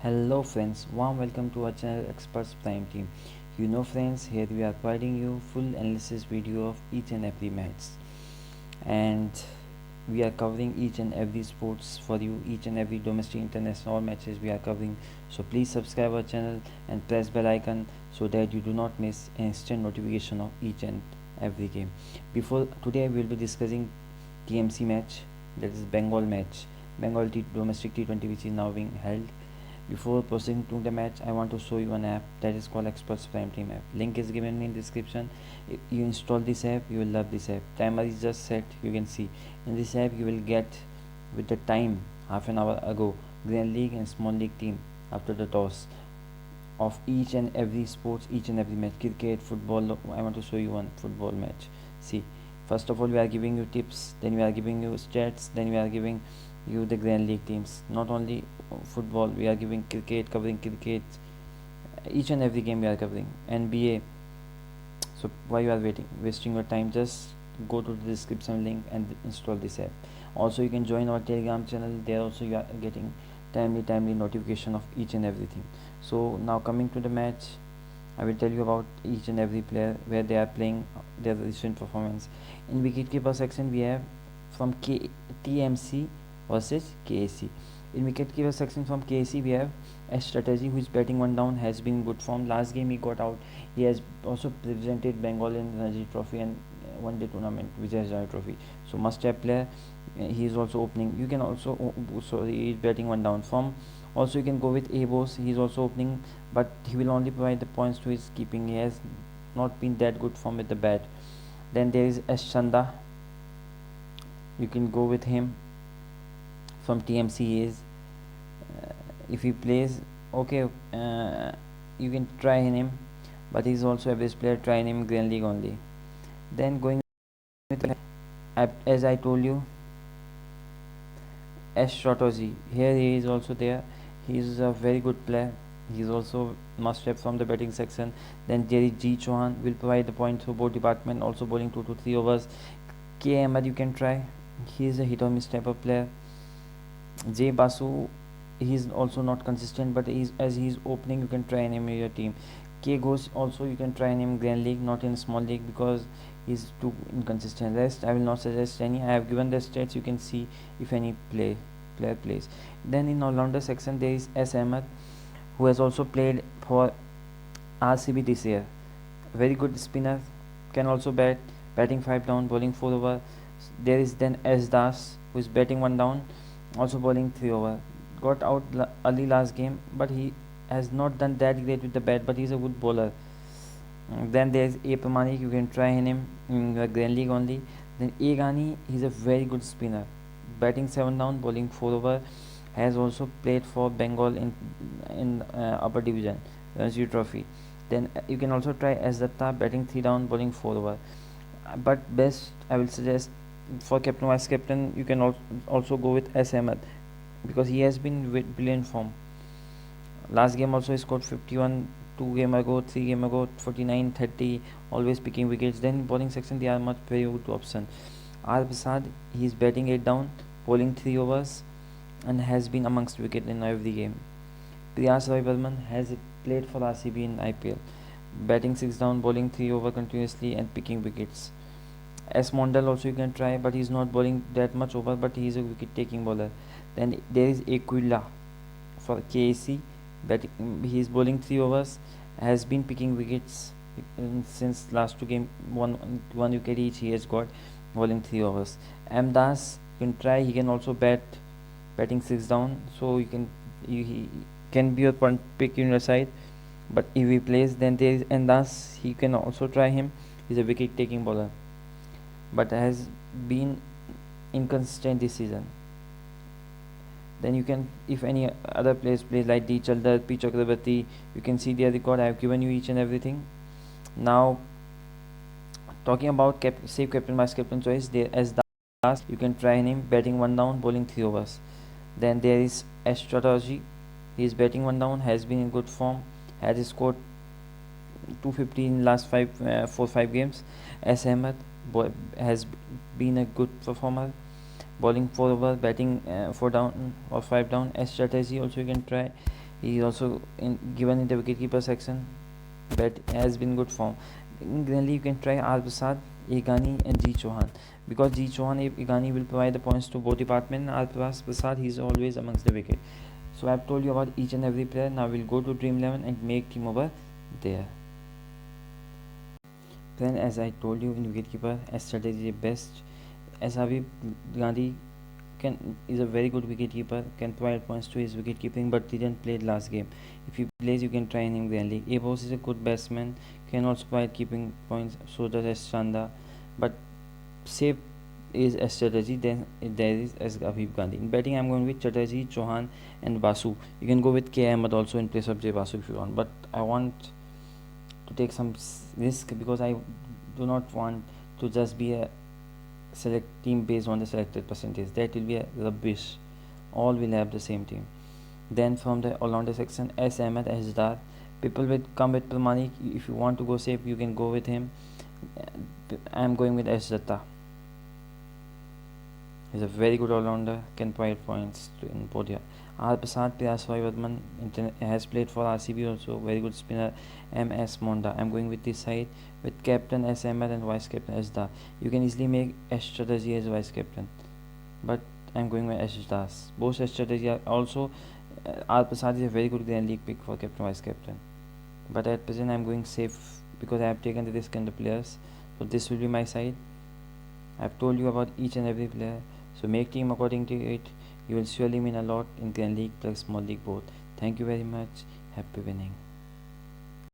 Hello friends, warm welcome to our channel Experts Prime Team. You know friends, here we are providing you full analysis video of each and every match, and we are covering each and every sports for you, each and every domestic international matches we are covering. So please subscribe our channel and press bell icon so that you do not miss an instant notification of each and every game. Before today we will be discussing TMC match, that is Bengal match, domestic T20 which is now being held. Before proceeding to the match, I want to show you an app that is called Experts Prime Team app. Link is given in description. If you install this app, you will love this app. Timer is just set. You can see in this app you will get with the time half an hour ago Grand League and Small League team after the toss of each and every sports, each and every match. Cricket, football. I want to show you one football match. See, first of all we are giving you tips, then we are giving you stats, then we are giving you the Grand League teams. Not only football, we are giving cricket, covering cricket, each and every game we are covering, NBA. So why you are wasting your time? Just go to the description link and install this app. Also you can join our Telegram channel. There also you are getting timely notification of each and everything. So now coming to the match, I will tell you about each and every player, where they are playing, their recent performance. In wicketkeeper section we have from TMC versus KAC. In wicketkeeper section from KAC we have a strategy who is batting one down, has been good form. Last game he got out. He has also represented Bengal in Ranji Trophy and one day tournament Vijay Hazare Trophy. So must have player. He is also opening. You can also he is batting one down from. Also you can go with Abos. He is also opening, but he will only provide the points to his keeping. He has not been that good form with the bat. Then there is S Chanda. You can go with him from TMC. Is if he plays okay, you can try him, but he's also a best player. Try him in Grand League only. Then going with, as I told you, S Shotoji. Here he is also there. He is a very good player. He is also must have from the batting section. Then Jerry G Chauhan will provide the points for both department. Also bowling 2 to 3 overs. K Ahmed you can try. He is a hit or miss type of player. J Basu, he is also not consistent, but as he is opening, you can try him in your team. K Ghosh also you can try him Grand League, not in Small League, because he's too inconsistent. Rest I will not suggest any. I have given the stats. You can see if any player plays. Then in all-rounder section there is S Ahmed, who has also played for RCB this year. Very good spinner, can also batting 5 down, bowling 4 over. There is then S Das, who is batting 1 down, also bowling 3 over. Got out early last game, but he has not done that great with the bat, but he's a good bowler. Then there is A Pramanik, you can try him in the Grand League only. Then A Ghani, he's a very good spinner, batting 7 down, bowling 4 over. Has also played for Bengal in upper division Ranji Trophy. Then you can also try S Datta, batting 3 down, bowling 4 over. But best I will suggest for captain vice captain, you can also go with S Ahmed, because he has been with brilliant form. Last game also he scored 51, 2 game ago, 3 game ago 49, 30, always picking wickets. Then bowling section they are much very good option. R Prasad, he is batting 8 down, bowling 3 overs, and has been amongst wicket in every game. Priyas Roy Burman has played for RCB in IPL, batting 6 down, bowling 3 over continuously and picking wickets. S Mondal also you can try, but he's not bowling that much over, but he is a wicket taking bowler. Then there is Aquila for KAC, he is bowling 3 overs, has been picking wickets since last 2 game, one wicket each he has got, bowling 3 overs. M Das you can try, he can also batting 6 down, so he can be a point pick in your side. But if he plays, then there is Endas, he can also try him. He's a wicket taking bowler, but has been inconsistent this season. Then you can, if any other players plays like D Chaldar, P Chakrabarti, you can see their record. I have given you each and everything. Now talking about safe captain vice captain choice, there as Das, you can try him, batting 1 down, bowling 3 overs. Then there is S Strategy, he is batting 1 down, has been in good form, has scored 250 in last 4-5 games. S Ahmed has been a good performer, bowling 4 over, batting 4 down or 5 down. S Strategy also you can try. He is also given in the wicketkeeper section, but has been good form. In Green League, you can try R Prasad, Egani, and G Chauhan, because G Chauhan, Egani will provide the points to both department. R Prasad, he is always amongst the wicket. So I've told you about each and every player. Now we'll go to Dream 11 and make team over there. Then, as I told you, in wicketkeeper, as strategy best, as Habib Gandhi is a very good wicketkeeper, can provide points to his wicketkeeping, but didn't play last game. If he plays, you can try him in the league. Abos is a good batsman, can also provide keeping points. So does S Chanda, but safe is a strategy. Then there is as Habib Gandhi. In batting, I'm going with Chatterjee, Chauhan, and Basu. You can go with K. Ahmed also in place of J. Basu if you want, but I want to take some risk because I do not want to just be a select team based on the selected percentage. That will be a rubbish. All will have the same team. Then from the all-rounder section, S. Ahmed, Ashdar. People will come with Pramani. If you want to go safe, you can go with him. I am going with S. Datta. He's a very good all-rounder, can provide points in Podia. R. Prasad Priyaswai Varman has played for RCB also, very good spinner. M.S. Monda. I'm going with this side with captain S. Ahmed and vice captain Ashdar. You can easily make S. Chatterjee as vice captain, but I'm going with S. Das. Both S. Chatterjee are also. R. Prasad is a very good Grand League pick for captain vice captain, but at present I'm going safe because I have taken the risk on the players. So this will be my side. I've told you about each and every player. So make team according to it. You will surely win a lot in Grand League plus Small League both. Thank you very much. Happy winning.